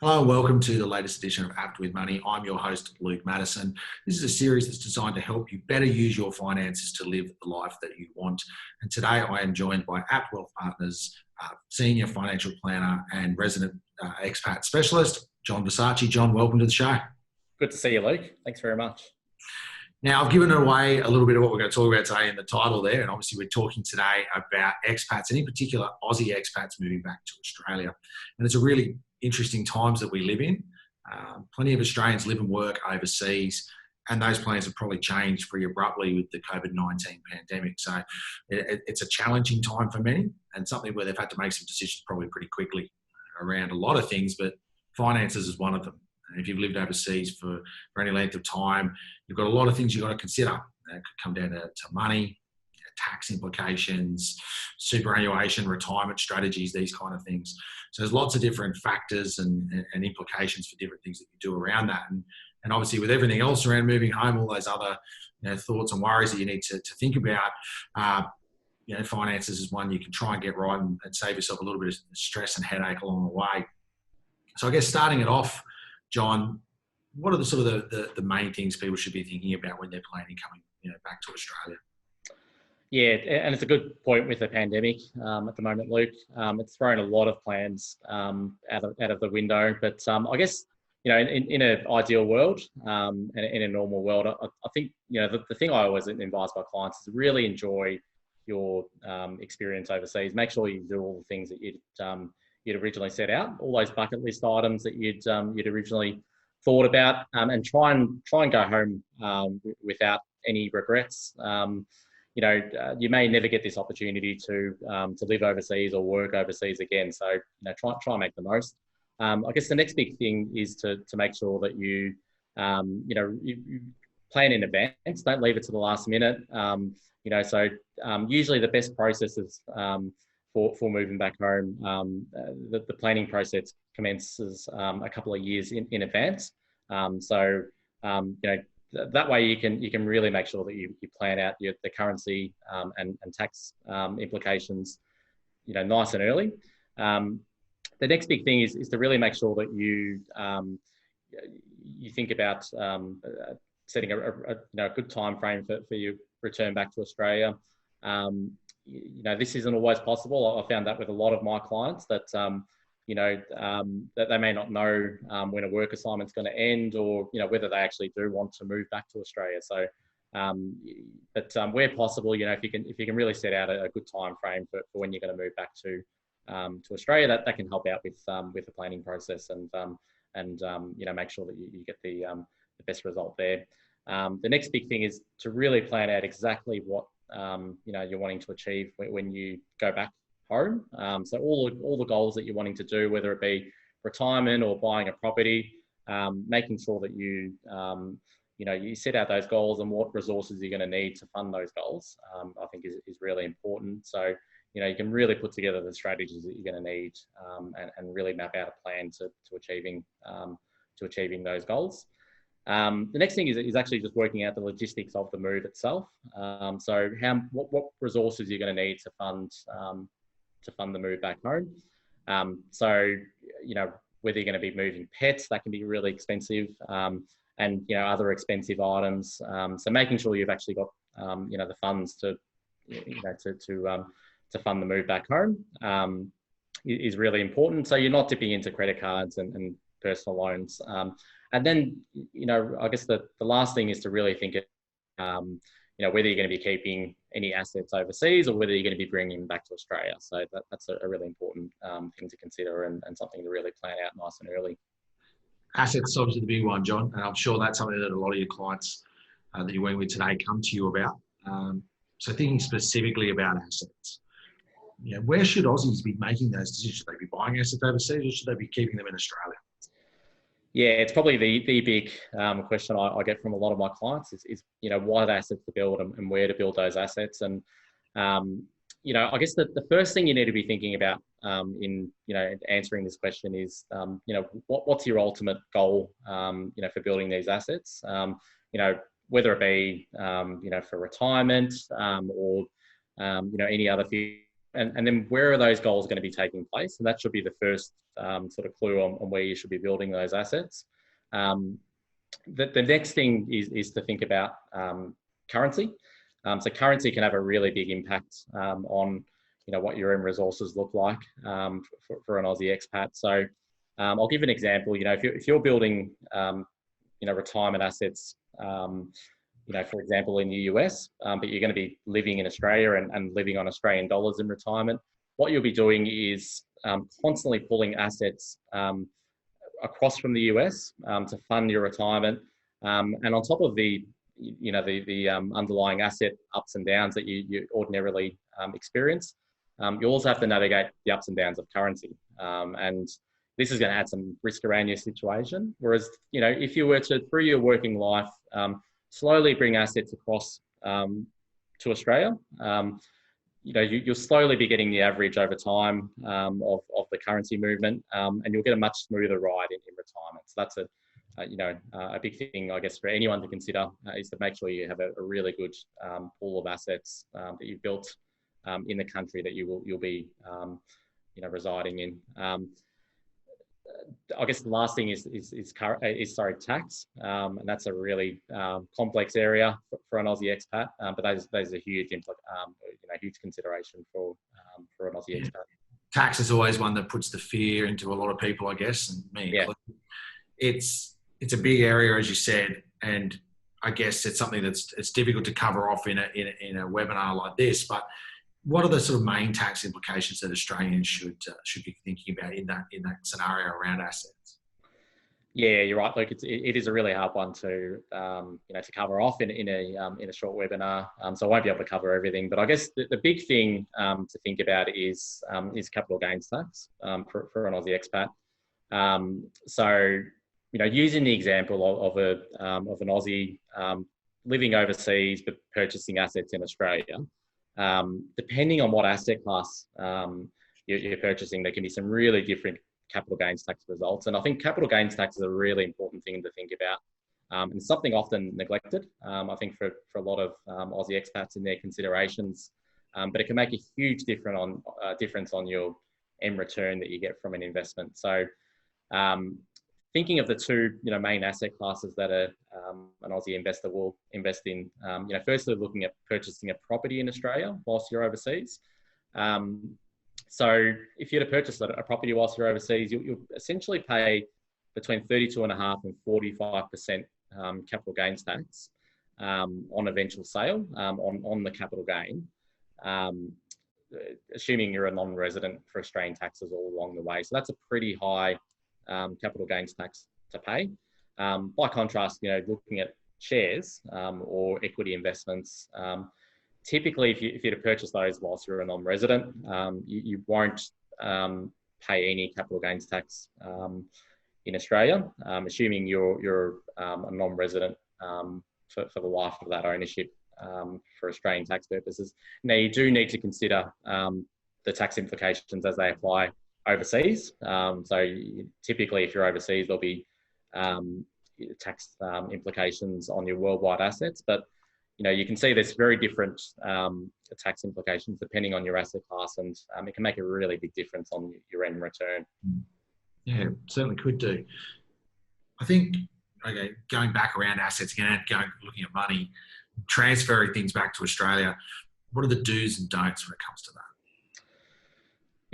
Hello and welcome to the latest edition of Apt with Money. I'm your host, Luke Madison. This is a series that's designed to help you better use your finances to live the life that you want. And today I am joined by Apt Wealth Partners, Senior Financial Planner and Resident Expat Specialist, John Versace. John, welcome to the show. Good to see you, Luke. Thanks very much. Now, I've given away a little bit of what we're going to talk about today in the title there, and obviously we're talking today about expats, and in particular Aussie expats moving back to Australia. And it's a really interesting times that we live in. Plenty of Australians live and work overseas, and those plans have probably changed pretty abruptly with the COVID-19 pandemic. So it's a challenging time for many, and something where they've had to make some decisions probably pretty quickly around a lot of things, but finances is one of them. And if you've lived overseas for any length of time, you've got a lot of things you've got to consider. It could come down to money, tax implications, superannuation, retirement strategies, these kind of things. So there's lots of different factors and implications for different things that you do around that. And obviously with everything else around moving home, all those other thoughts and worries that you need to think about, finances is one you can try and get right and save yourself a little bit of stress and headache along the way. So I guess starting it off, John, what are the main things people should be thinking about when they're planning coming back to Australia? Yeah, and it's a good point with the pandemic at the moment, Luke. It's thrown a lot of plans out of the window. But I guess, in an ideal world and in a normal world, I think, the thing I always advise my clients is to really enjoy your experience overseas. Make sure you do all the things that you'd originally set out, all those bucket list items that you'd originally thought about, and try and go home without any regrets. You may never get this opportunity to live overseas or work overseas again. So, try and make the most. I guess the next big thing is to make sure that you plan in advance. Don't leave it to the last minute. Usually the best processes for moving back home, the planning process commences a couple of years in advance. That way you can really make sure that you plan out the currency and tax implications, nice and early. The next big thing is to really make sure that you think about setting a good time frame for your return back to Australia. This isn't always possible. I found that with a lot of my clients that that they may not know when a work assignment's going to end, or whether they actually do want to move back to Australia. So, where possible, if you can really set out a good time frame for when you're going to move back to Australia, that can help out with the planning process and make sure that you get the best result there. The next big thing is to really plan out exactly what you're wanting to achieve when you go back home. So all the goals that you're wanting to do, whether it be retirement or buying a property, making sure that you set out those goals and what resources you're going to need to fund those goals, I think is really important. So, you can really put together the strategies that you're going to need and really map out a plan to achieving those goals. The next thing is actually just working out the logistics of the move itself. So what resources you're going to need to fund the move back home. Whether you're going to be moving pets, that can be really expensive, and other expensive items. So making sure you've actually got the funds to fund the move back home is really important. So you're not dipping into credit cards and personal loans. And then I guess the last thing is to really think whether you're going to be keeping any assets overseas or whether you're going to be bringing them back to Australia. So that's a really important thing to consider and something to really plan out nice and early. Assets is obviously the big one, John, and I'm sure that's something that a lot of your clients that you're working with today come to you about. So thinking specifically about assets, where should Aussies be making those decisions? Should they be buying assets overseas or should they be keeping them in Australia? Yeah, it's probably the big question I get from a lot of my clients is what assets to build and where to build those assets. And, I guess the first thing you need to be thinking about in answering this question is, what's your ultimate goal, for building these assets, whether it be, for retirement or, any other and then where are those goals going to be taking place? And that should be the first sort of clue on where you should be building those assets. The next thing is to think about currency. So currency can have a really big impact on what your end resources look like for an Aussie expat. So I'll give an example. If you're building retirement assets, for example, in the US, but you're going to be living in Australia and living on Australian dollars in retirement, what you'll be doing is constantly pulling assets across from the US to fund your retirement. And on top of the underlying asset ups and downs that you ordinarily experience, you also have to navigate the ups and downs of currency. And this is going to add some risk around your situation. Whereas, if you were to, through your working life, slowly bring assets across to Australia, you'll slowly be getting the average over time of the currency movement, and you'll get a much smoother ride in retirement. So that's a big thing, I guess, for anyone to consider is to make sure you have a really good pool of assets that you've built in the country that you'll be residing in. I guess the last thing is tax, and that's a really complex area for an Aussie expat. But those are huge consideration for an Aussie expat. Tax is always one that puts the fear into a lot of people, I guess, and me included. It's a big area, as you said, and I guess it's something it's difficult to cover off in a webinar like this. But what are the sort of main tax implications that Australians should be thinking about in that scenario around assets? Yeah, you're right. Look, it is a really hard one to cover off in a short webinar. So I won't be able to cover everything. But I guess the big thing to think about is capital gains tax for an Aussie expat. So using the example of an Aussie living overseas but purchasing assets in Australia. Depending on what asset class you're purchasing, there can be some really different capital gains tax results. And I think capital gains tax is a really important thing to think about, and something often neglected, I think, for a lot of Aussie expats in their considerations. But it can make a huge difference on your end return that you get from an investment. So thinking of the two main asset classes that an Aussie investor will invest in, firstly looking at purchasing a property in Australia whilst you're overseas. So if you're to purchase a property whilst you're overseas, you'll essentially pay between 32.5% and 45% capital gains tax on eventual sale on the capital gain, assuming you're a non-resident for Australian taxes all along the way. So that's a pretty high capital gains tax to pay. By contrast, looking at shares or equity investments, typically if you're to purchase those whilst you're a non-resident, you won't pay any capital gains tax in Australia, assuming you're a non-resident for the life of that ownership for Australian tax purposes. Now, you do need to consider the tax implications as they apply overseas. So typically, if you're overseas, there'll be tax implications on your worldwide assets. But you can see there's very different tax implications depending on your asset class, and it can make a really big difference on your end return. Yeah, it certainly could do. I think, okay, going back around assets again, looking at money, transferring things back to Australia, what are the do's and don'ts when it comes to that?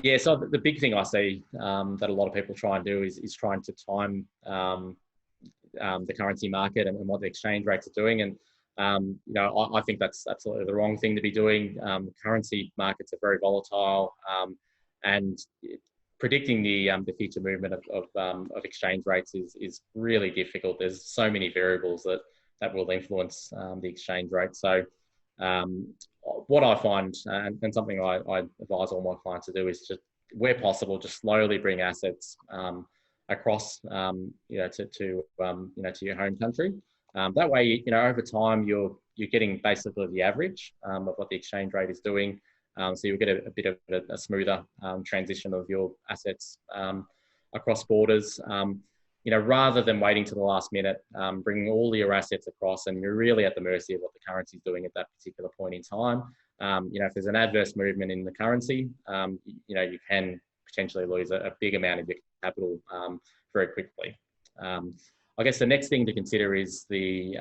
Yeah, so the big thing I see that a lot of people try and do is trying to time the currency market and what the exchange rates are doing. And, I think that's absolutely the wrong thing to be doing. Currency markets are very volatile, and predicting the future movement of exchange rates is really difficult. There's so many variables that will influence the exchange rate. So what I find, and something I advise all my clients to do, is just, where possible, just slowly bring assets across, to your home country. That way, over time, you're getting basically the average of what the exchange rate is doing. So you'll get a bit of a smoother transition of your assets across borders. Rather than waiting to the last minute, bringing all your assets across, and you're really at the mercy of what the currency is doing at that particular point in time. if there's an adverse movement in the currency, you can potentially lose a big amount of your capital very quickly. I guess the next thing to consider is the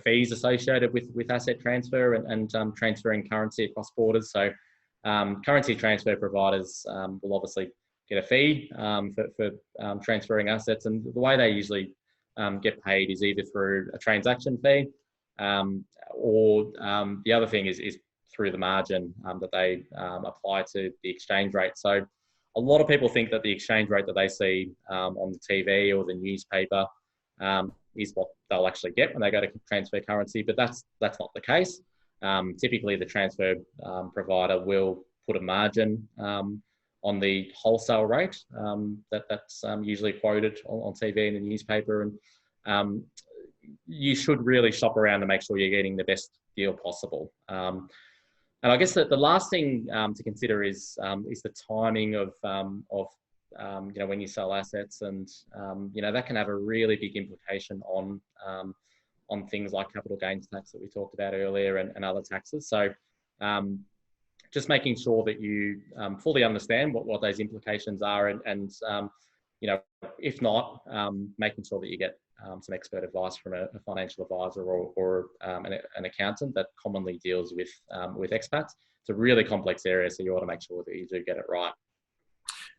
fees associated with asset transfer and transferring currency across borders. So currency transfer providers will obviously get a fee for transferring assets, and the way they usually get paid is either through a transaction fee, or the other thing is through the margin that they apply to the exchange rate. So a lot of people think that the exchange rate that they see on the TV or the newspaper is what they'll actually get when they go to transfer currency, but that's not the case. Typically, the transfer provider will put a margin on the wholesale rate that's usually quoted on TV and the newspaper, and you should really shop around to make sure you're getting the best deal possible. And I guess that the last thing to consider is the timing of when you sell assets, and that can have a really big implication on things like capital gains tax that we talked about earlier and other taxes. So just making sure that you fully understand what those implications are, and if not, making sure that you get some expert advice from a financial advisor or an accountant that commonly deals with expats. It's a really complex area, so you want to make sure that you do get it right.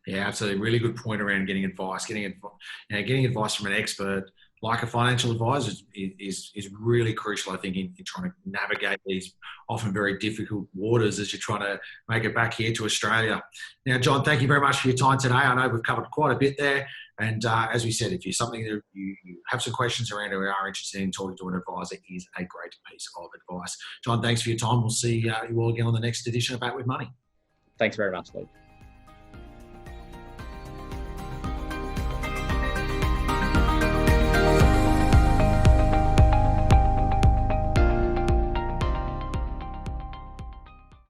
Yeah, absolutely. Really good point around getting advice. Getting advice from an expert like a financial advisor is really crucial, I think, in trying to navigate these often very difficult waters as you're trying to make it back here to Australia. Now, John, thank you very much for your time today. I know we've covered quite a bit there. And as we said, if you're something that you have some questions around or are interested in talking to an advisor, is a great piece of advice. John, thanks for your time. We'll see you all again on the next edition of Apt with Money. Thanks very much, Luke.